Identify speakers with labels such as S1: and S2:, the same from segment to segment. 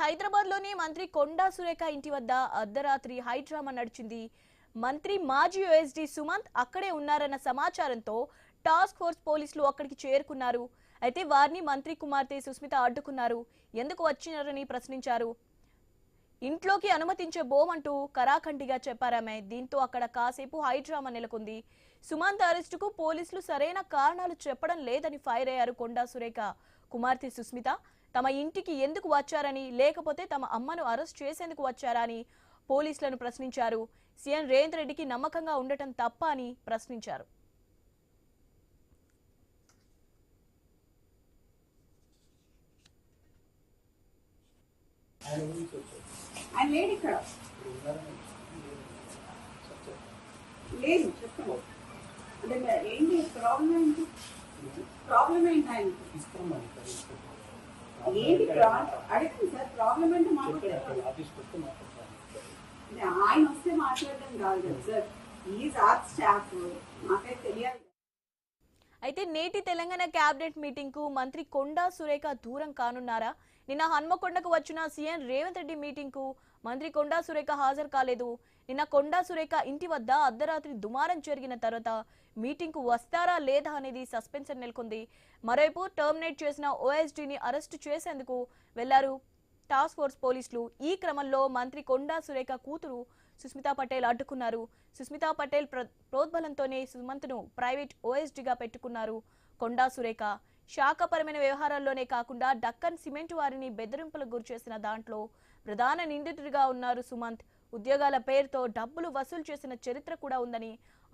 S1: హైదరాబాద్ లోని మంత్రి కొండా సురేఖ ఇంటి వద్ద అర్ధరాత్రి హైడ్రామా నడిచింది. మంత్రి మాజీ ఓఎస్డీ సుమంత్ అక్కడే ఉన్నారన్న సమాచారంతో టాస్క్ ఫోర్స్ పోలీసులు అక్కడికి చేరుకున్నారు. అయితే వారిని మంత్రి కుమార్తె సుస్మిత అడ్డుకున్నారు. ఎందుకు వచ్చినారని ప్రశ్నించారు. ఇంట్లోకి అనుమతించే బోమంటూ కరాఖండిగా చెప్పారామె. దీంతో అక్కడ కాసేపు హైడ్రామా నెలకొంది. సుమంత్ అరెస్టుకు పోలీసులు సరైన కారణాలు చెప్పడం లేదని ఫైర్ అయ్యారు కొండా సురేఖ కుమార్తె సుస్మిత. తమ ఇంటికి ఎందుకు వచ్చారని, లేకపోతే తమ అమ్మను అరెస్ట్ చేసేందుకు వచ్చారా అని పోలీసులను ప్రశ్నించారు. సీఎం రేవంత్ రెడ్డికి నమ్మకంగా ఉండటం తప్ప అని ప్రశ్నించారు.
S2: లేదు చెప్పండి. అంటే ఏంటి ప్రాబ్లం? ఏంటి ప్రాబ్లం? ఏంటి ఆయన ఏంటి అడగండి సార్. ప్రాబ్లం అంటే ఆయన వస్తే మాట్లాడడం కాదు కదా సార్. ఈజ్ ఆర్ స్టాఫ్, నాకైతే తెలియాలి.
S1: అయితే నేటి తెలంగాణ కేబినెట్ మీటింగ్ కు మంత్రి కొండా సురేఖ దూరం కానున్నారా? నిన్న హన్మకొండకు వచ్చిన సీఎం రేవంత్ రెడ్డి మీటింగ్ కు మంత్రి కొండా సురేఖ హాజరు కాలేదు. నిన్న కొండా సురేఖ ఇంటి వద్ద అర్ధరాత్రి దుమారం జరిగిన తర్వాత మీటింగ్ కు వస్తారా లేదా అనేది సస్పెన్స్ నెలకొంది. మరోవైపు టర్మినేట్ చేసిన ఓఎస్డీని అరెస్టు చేసేందుకు వెళ్లారు టాస్క్ ఫోర్స్ పోలీసులు. ఈ క్రమంలో మంత్రి కొండా సురేఖ కూతురు సుస్మితా పటేల్ అడ్డుకున్నారు. సుస్మితా పటేల్ ప్రోద్బలంతోనే సుమంత్ను ప్రైవేట్ ఓఎస్డీగా పెట్టుకున్నారు కొండా సురేఖ. శాఖపరమైన వ్యవహారాల్లోనే కాకుండా డక్కన్ సిమెంట్ వారిని బెదిరింపులకు గురిచేసిన దాంట్లో ప్రధాన నిందితుడిగా ఉన్నారు సుమంత్. ఉద్యోగాల పేరుతో డబ్బులు వసూలు చేసిన చరిత్ర కూడా ఉందని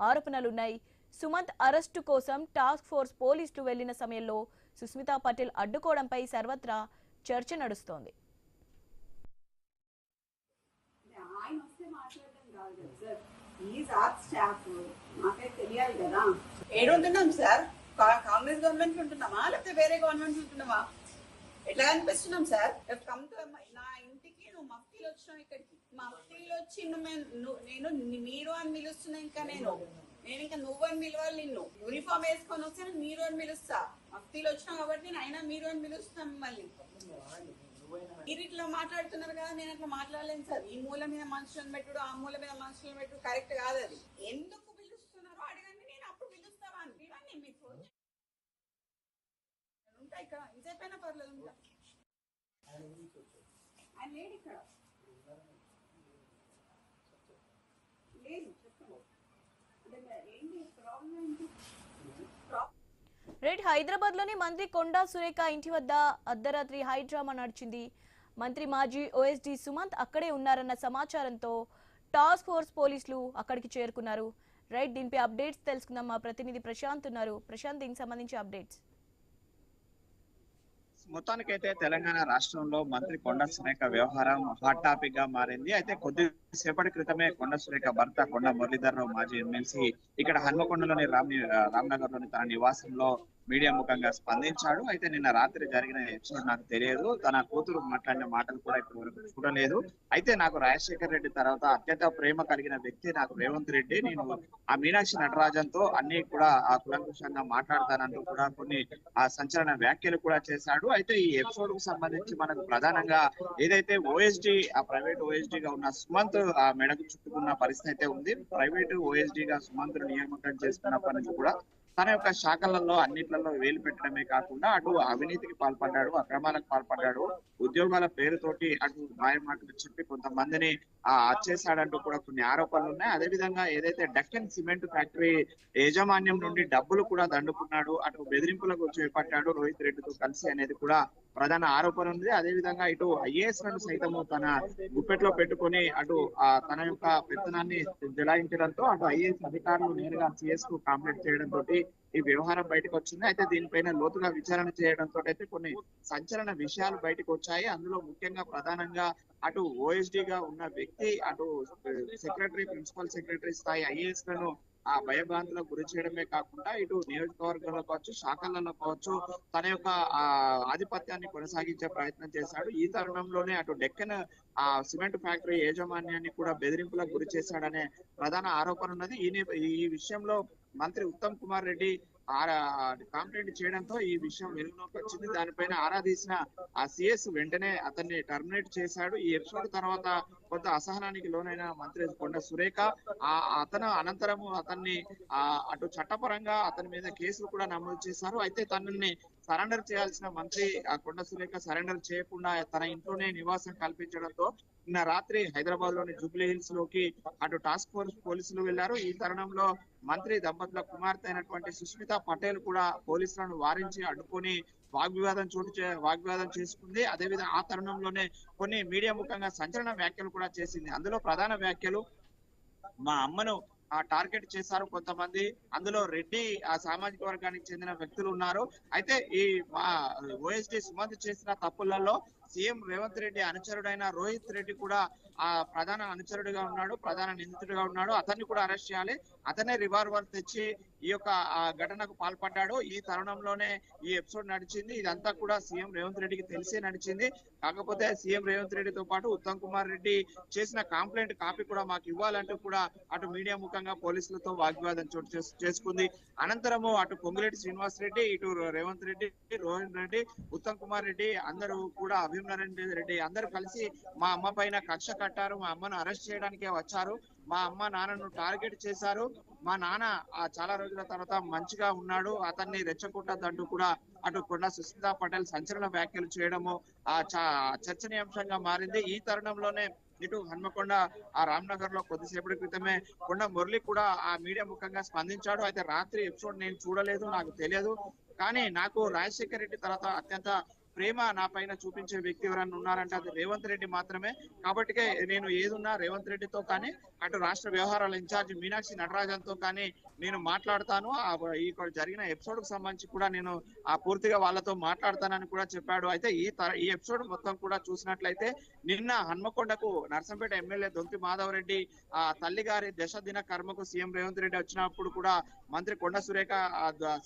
S1: ఆరోపణలున్నాయి. సుమంత్ అరెస్టు కోసం టాస్క్ ఫోర్స్ పోలీసులు వెళ్లిన సమయంలో సుస్మితా పటేల్ అడ్డుకోవడంపై సర్వత్రా చర్చ నడుస్తోంది.
S2: తెలియాలి కదా. ఏడుంటున్నాం సార్? కాంగ్రెస్ గవర్నమెంట్ ఉంటున్నామా లేకపోతే వేరే గవర్నమెంట్ ఉంటున్నామా? ఎట్లా అనిపిస్తున్నాం సార్? నా ఇంటికి నువ్వు మఫ్తీలు వచ్చినావు. ఇక్కడికి మఫ్తీలు వచ్చి నేను మీరు అని పిలుస్తున్నా. ఇంకా నేను ఇంకా నువ్వు అని పిలవాలి. నిన్ను యూనిఫామ్ వేసుకొని వస్తే మీరు అని పిలుస్తా. మఫ్తీలు వచ్చినావు కాబట్టి నేను అయినా మీరు అని పిలుస్తాను మిమ్మల్ని. మీరు ఇట్లా మాట్లాడుతున్నారు కదా, నేను అట్లా మాట్లాడలేను సార్. ఈ మూల మీద మనుషులను పెట్టుడు, ఆ మూల మీద మనుషులను పెట్టుడు కరెక్ట్ కాదు. అది ఎందుకు పిలుస్తున్నారో అడగండి, నేను అప్పుడు పిలుస్తావా అని. ఇవన్నీ మీకు ఉంటాయి ఇక్కడ. ఇంతైపోయినా పర్లేదు ఉంటా. ఆయన లేడు ఇక్కడ. లేదు చెప్పండి. అంటే ఏంటి ప్రాబ్లం? ఏంటి
S1: రైట్. హైదరాబాద్ లోని మంత్రి కొండా సురేఖ ఇంటి వద్ద అర్ధరాత్రి హైడ్రామా నడిచింది. మంత్రి మాజీ ఓఎస్డీ సుమంత్ అక్కడే ఉన్నారన్న సమాచారంతో టాస్క్ ఫోర్స్ పోలీసులు అక్కడికి చేరుకున్నారు. రైట్, దీనిపై అప్డేట్స్ తెలుసుకుందాం. మా ప్రతినిధి ప్రశాంత్ ఉన్నారు. ప్రశాంత్, దీనికి సంబంధించి అప్డేట్స్.
S3: మొత్తానికైతే తెలంగాణ రాష్ట్రంలో మంత్రి కొండా సురేఖ వ్యవహారం హాట్ టాపిక్ గా మారింది. అయితే కొద్దిసేపటి క్రితమే కొండా సురేఖ భర్త కొండా మురళీధరరావు మాజీ ఎమ్మెల్సీ ఇక్కడ హన్మకొండలోని రామ్నగర్ లోని తన నివాసంలో మీడియా ముఖంగా స్పందించాడు. అయితే నిన్న రాత్రి జరిగిన ఎపిసోడ్ నాకు తెలియదు, తన కూతురు మాట్లాడిన మాటలు కూడా ఇప్పటి వరకు చూడలేదు. అయితే నాకు రాజశేఖర్ రెడ్డి తర్వాత అత్యంత ప్రేమ కలిగిన వ్యక్తి నాకు రేవంత్ రెడ్డి. నేను ఆ మీనాక్షి నటరాజన్ తో అన్ని కూడా ఆ కులంకుశంగా మాట్లాడతానంటూ కూడా కొన్ని ఆ సంచలన వ్యాఖ్యలు కూడా చేశాడు. అయితే ఈ ఎపిసోడ్ కు సంబంధించి మనకు ప్రధానంగా ఏదైతే ఓఎస్డీ ఆ ప్రైవేట్ ఓఎస్డీ గా ఉన్న సుమంత్ ఆ మెడకు చుట్టుకున్న పరిస్థితి అయితే ఉంది. ప్రైవేట్ ఓఎస్డీ గా సుమంత్ నియామకం చేసుకున్నప్పటి నుంచి కూడా తన యొక్క శాఖలలో అన్నిట్లలో వేలు పెట్టడమే కాకుండా అటు అవినీతికి పాల్పడ్డాడు, అక్రమాలకు పాల్పడ్డాడు, ఉద్యోగాల పేరుతోటి అటు మాయమాటలు చెప్పి కొంతమందిని అచ్చేశాడంటూ కూడా కొన్ని ఆరోపణలు ఉన్నాయి. అదేవిధంగా ఏదైతే డక్కన్ సిమెంట్ ఫ్యాక్టరీ యాజమాన్యం నుండి డబ్బులు కూడా దండుకున్నాడు, అటు బెదిరింపులకు చేపట్టాడు రోహిత్ రెడ్డితో కలిసి అనేది కూడా ప్రధాన ఆరోపణ ఉంది. అదేవిధంగా ఇటు ఐఏఎస్ లను సైతము తన గుప్పెట్లో పెట్టుకొని అటు తన యొక్క పెత్తనాన్ని జలాయించడంతో అటు ఐఏఎస్ అధికారులు నేరుగా సిఎస్ కు కాంప్లైంట్ చేయడంతో ఈ వ్యవహారం బయటకు వచ్చింది. అయితే దీనిపైన లోతుగా విచారణ చేయడంతో అయితే కొన్ని సంచలన విషయాలు బయటకు వచ్చాయి. అందులో ముఖ్యంగా ప్రధానంగా అటు ఓఎస్డీ గా ఉన్న వ్యక్తి అటు సెక్రటరీ, ప్రిన్సిపల్ సెక్రటరీ స్థాయి ఐఏఎస్ లను ఆ భయభ్రాంతులకు గురి చేయడమే కాకుండా ఇటు నియోజకవర్గంలో కావచ్చు, శాఖలలో కావచ్చు తన యొక్క ఆధిపత్యాన్ని కొనసాగించే ప్రయత్నం చేశాడు. ఈ తరుణంలోనే అటు డెక్కన్ సిమెంట్ ఫ్యాక్టరీ యాజమాన్యాన్ని కూడా బెదిరింపులకు గురి చేశాడనే ప్రధాన ఆరోపణ ఉన్నది. ఈ విషయంలో మంత్రి ఉత్తమ్ కుమార్ రెడ్డి కంప్లైంట్ చేయడంతో ఈ విషయం వెలుగులోకి వచ్చింది. దానిపైన ఆరా తీసిన ఆ సిఎస్ వెంటనే అతన్ని టర్మినేట్ చేశాడు. ఈ ఎపిసోడ్ తర్వాత కొంత అసహనానికి లోనైన మంత్రి కొండ సురేఖ అతను అనంతరము అతన్ని అటు చట్టపరంగా అతని మీద కేసులు కూడా నమోదు చేశారు. అయితే తనని సరెండర్ చేయాల్సిన మంత్రి కొండ సురేఖ సరెండర్ చేయకుండా తన ఇంట్లోనే నివాసం కల్పించడంతో నిన్న రాత్రి హైదరాబాద్ లోని జూబ్లీ హిల్స్ లోకి అటు టాస్క్ ఫోర్స్ పోలీసులు వెళ్లారు. ఈ తరుణంలో మంత్రి దంపతుల కుమార్తె అయినటువంటి సుష్మిత పటేల్ కూడా పోలీసులను వారించి అడ్డుకొని వాగ్వివాదం చేసుకుంది. అదేవిధంగా ఆ తరుణంలోనే కొన్ని మీడియా ముఖంగా సంచలన వ్యాఖ్యలు కూడా చేసింది. అందులో ప్రధాన వ్యాఖ్యలు, మా అమ్మను టార్గెట్ చేశారు కొంతమంది, అందులో రెడ్డి సామాజిక వర్గానికి చెందిన వ్యక్తులు ఉన్నారు. అయితే ఈ మా ఓఎస్డి సుమంత్ చేసిన తప్పులలో సీఎం రేవంత్ రెడ్డి అనుచరుడైన రోహిత్ రెడ్డి కూడా ప్రధాన అనుచరుడిగా ఉన్నాడు, ప్రధాన నిందితుడిగా ఉన్నాడు. అతన్ని కూడా అరెస్ట్ చేయాలి. అతనే రివాల్వర్ తెచ్చి ఈ యొక్క ఘటనకు పాల్పడ్డాడు. ఈ తరుణంలోనే ఈ ఎపిసోడ్ నడిచింది. ఇదంతా కూడా సీఎం రేవంత్ రెడ్డికి తెలిసే నడిచింది. కాకపోతే సీఎం రేవంత్ రెడ్డితో పాటు ఉత్తమ్ కుమార్ రెడ్డి చేసిన కంప్లైంట్ కాపీ కూడా మాకు ఇవ్వాలంటూ కూడా అటు మీడియా ముఖంగా పోలీసులతో వాగ్వివాదం చోటు చేసుకుంది. అనంతరము అటు పొంగులేటి శ్రీనివాస్ రెడ్డి, ఇటు రేవంత్ రెడ్డి, రోహిత్ రెడ్డి, ఉత్తమ్ కుమార్ రెడ్డి అందరూ కూడా అభిమన్యు రెడ్డి అందరూ కలిసి మా అమ్మ పైన కక్ష కట్టారు, మా అమ్మను అరెస్ట్ చేయడానికే వచ్చారు, మా అమ్మ నాన్నను టార్గెట్ చేశారు, మా నాన్న చాలా రోజుల తర్వాత మంచిగా ఉన్నాడు, అతన్ని రెచ్చగొట్టద్దంటూ కూడా అటు కొండ సుస్మితా పటేల్ సంచలన వ్యాఖ్యలు చేయడము చర్చనీయాంశంగా మారింది. ఈ తరుణంలోనే ఇటు హన్మకొండ రామ్నగర్ లో కొద్దిసేపటి క్రితమే కొండ మురళి కూడా ఆ మీడియా ముఖంగా స్పందించాడు. అయితే రాత్రి ఎపిసోడ్ నేను చూడలేదు, నాకు తెలియదు, కానీ నాకు రాజశేఖర్ రెడ్డి తర్వాత అత్యంత ప్రేమ నా పైన చూపించే వ్యక్తి ఎవరన్నా ఉన్నారంటే అది రేవంత్ రెడ్డి మాత్రమే. కాబట్టి నేను ఏదున్నా రేవంత్ రెడ్డితో కానీ అటు రాష్ట్ర వ్యవహారాల ఇన్ఛార్జ్ మీనాక్షి నటరాజన్ తో కానీ నేను మాట్లాడతాను. ఇక్కడ జరిగిన ఎపిసోడ్ కు సంబంధించి కూడా నేను పూర్తిగా వాళ్ళతో మాట్లాడతానని కూడా చెప్పాడు. అయితే ఈ ఎపిసోడ్ మొత్తం కూడా చూసినట్లయితే నిన్న హన్మకొండకు నర్సంపేట ఎమ్మెల్యే దొంతి మాధవ్ రెడ్డి తల్లి గారి దశదిన కర్మకు సీఎం రేవంత్ రెడ్డి వచ్చినప్పుడు కూడా మంత్రి కొండ సురేఖ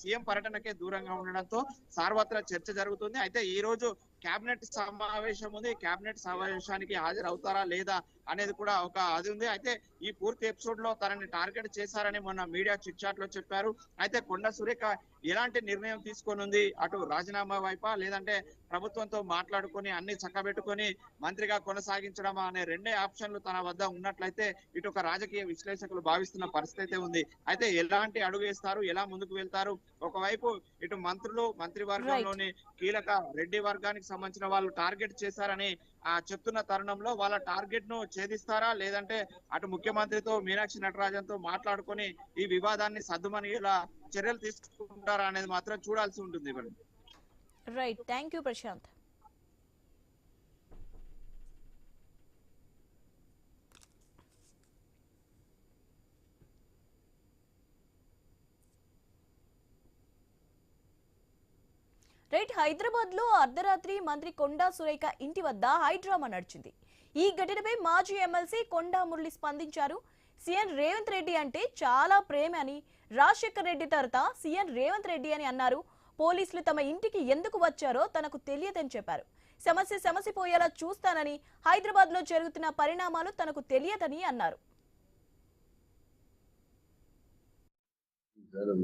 S3: సీఎం పర్యటనకే దూరంగా ఉండడంతో సార్వత్రిక చర్చ జరుగుతుంది. అయితే ఈ రోజు కేబినెట్ సమావేశం ఉంది. కేబినెట్ సమావేశానికి హాజరవుతారా లేదా అనేది కూడా అది ఉంది. అయితే ఈ పూర్తి ఎపిసోడ్ లో తనని టార్గెట్ చేశారని మొన్న మీడియా చిట్ చాట్ లో చెప్పారు. అయితే కొండ సురేఖ ఎలాంటి నిర్ణయం తీసుకొని ఉంది, అటు రాజీనామా వైపా లేదంటే ప్రభుత్వంతో మాట్లాడుకొని అన్ని చక్కబెట్టుకొని మంత్రిగా కొనసాగించడమా అనే రెండే ఆప్షన్లు తన వద్ద ఉన్నట్లయితే ఇటు ఒక రాజకీయ విశ్లేషకులు భావిస్తున్న పరిస్థితి అయితే ఉంది. అయితే ఎలాంటి అడుగు వేస్తారు, ఎలా ముందుకు వెళ్తారు, ఒకవైపు ఇటు మంత్రులు మంత్రివర్గంలోని కీలక రెడ్డి వర్గానికి సంబంధించిన వాళ్ళు టార్గెట్ చేశారని చెప్తున్న తరుణంలో వాళ్ళ టార్గెట్ ను ఛేదిస్తారా లేదంటే అటు ముఖ్యమంత్రితో మీనాక్షి నటరాజన్ తో మాట్లాడుకొని ఈ వివాదాన్ని సద్దుమనిగేలా చర్యలు తీసుకుంటారా అనేది మాత్రం చూడాల్సి ఉంటుంది.
S1: Right, thank you Prashant. Right, Hyderabad లో అర్ధరాత్రి మంత్రి కొండా సురేఖ ఇంటి వద్ద హైడ్రామా నడిచింది. ఈ ఘటనపై మాజీ ఎమ్మెల్సీ కొండా మురళి స్పందించారు. సీఎం రేవంత్ రెడ్డి అంటే చాలా ప్రేమ అని, రాజశేఖర్ రెడ్డి తర్వాత సీఎం రేవంత్ రెడ్డి అని అన్నారు. పోలీసులు తమ ఇంటికి ఎందుకు వచ్చారో తనకు తెలియదని చెప్పారు. సమస్య పోయేలా చూస్తానని, హైదరాబాద్ లో జరుగుతున్న పరిణామాలు తనకు తెలియదని అన్నారు.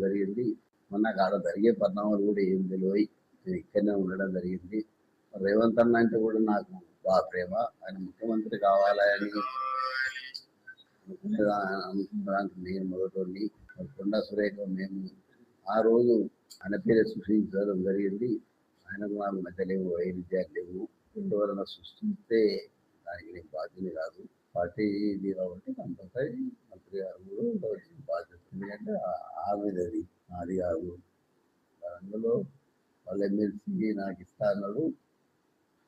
S4: జరిగింది మొన్న కాడ జరిగే పరిణామాలు కూడా ఏం తెలియదు. నేను ఇక్కడనే ఉండడం జరిగింది. రేవంత్ అన్న అంటే కూడా నాకు బాగా ప్రేమ. ఆయన ముఖ్యమంత్రి కావాలని అనుకున్నదానికి నేను మొదటి కొండా సురేఖ మేము ఆ రోజు ఆయన పేరే సృష్టించడం జరిగింది. ఆయనకు నాకు మధ్య లేవు, వైరుధ్యాలు లేవు. ఎవరైనా సృష్టిస్తే దానికి నేను బాధ్యత కాదు. పార్టీ ఇది కాబట్టి కంపల్సరీ మంత్రి గారు కూడా ఉండవలసిన బాధ్యత. ఎందుకంటే ఆమెది అది కాదు. అందులో వాళ్ళ ఎమ్మెల్సీ నాకు ఇస్తా అన్నాడు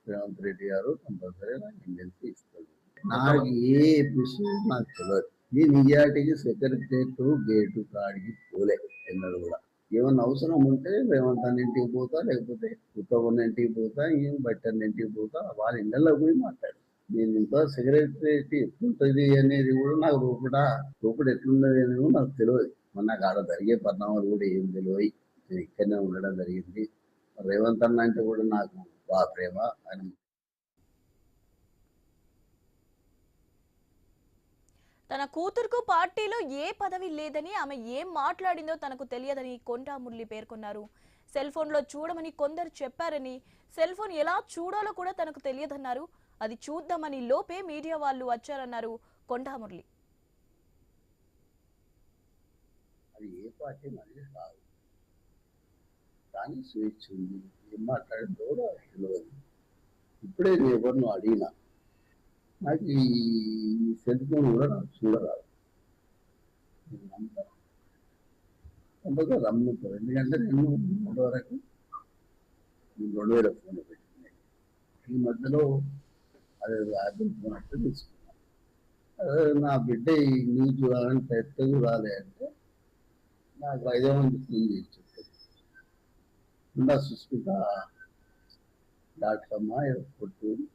S4: రేవంత్ రెడ్డి గారు. కంపల్సరీ నాకు ఎమ్మెల్సీ ఇస్తాడు. నాకు ఏ విషయం నాకు తెలియదు. నేను ఇయాటికి సెక్రటరేట్ గేటు కాడికి పోలే ఎన్నడూ కూడా. ఏమన్నా అవసరం ఉంటే రేవంత్ అన్న ఇంటికి పోతా, లేకపోతే ఉత్తమ్ ఇంటికి పోతా, ఏం బట్టన్న ఇంటికి పోతా, వాళ్ళ ఇళ్ళలో పోయి మాట్లాడు. నేను ఇంకా సెక్రటరేట్ ఎట్లుంటుంది అనేది కూడా నాకు రూపుడు ఎట్లున్నది అనేది కూడా నాకు తెలియదు. మొన్న కాడ జరిగే పరిణామాలు కూడా ఏం తెలియదు. నేను ఇక్కడనే ఉండడం జరిగింది. రేవంత్ అన్న అంటే కూడా నాకు బాగా ప్రేమ. ఆయన
S1: తన కూతురుకు పార్టీలో ఏ పదవి లేదని, ఆమె ఏం మాట్లాడిందో తనకు తెలియదని కొండా మురళి పేర్కొన్నారు. సెల్ ఫోన్లో చూడమని కొందరు చెప్పారని, సెల్ ఫోన్ ఎలా చూడాలో కూడా తనకు తెలియదన్నారు. అది చూద్దామని లోపే మీడియా వాళ్ళు వచ్చారన్నారు కొండా మురళి.
S4: అది ఏ పార్టీ అనేది కాదు, కానీ స్వేచ్ఛ ఉంది. ఏం మాట్లాడిందో కూడా తెలియదు. ఇప్పుడే నేను ఎవరినో అడిగినా, నాకు ఈ సెల్ ఫోన్ కూడా నాకు చూడరాదు. అంతగా రమ్ముతారు, ఎందుకంటే నేను 3 వరకు 2000 ఫోన్ పెట్టినాయి. ఈ మధ్యలో అది యాపిల్ ఫోన్ అంటే తీసుకున్నాను. నా బిడ్డ ఈ న్యూస్ చూడాలంటే ఎట్ట చూడాలి అంటే నాకు 500 ఫోన్ చేసి చెప్పారు. సుస్మిత.com కొట్టు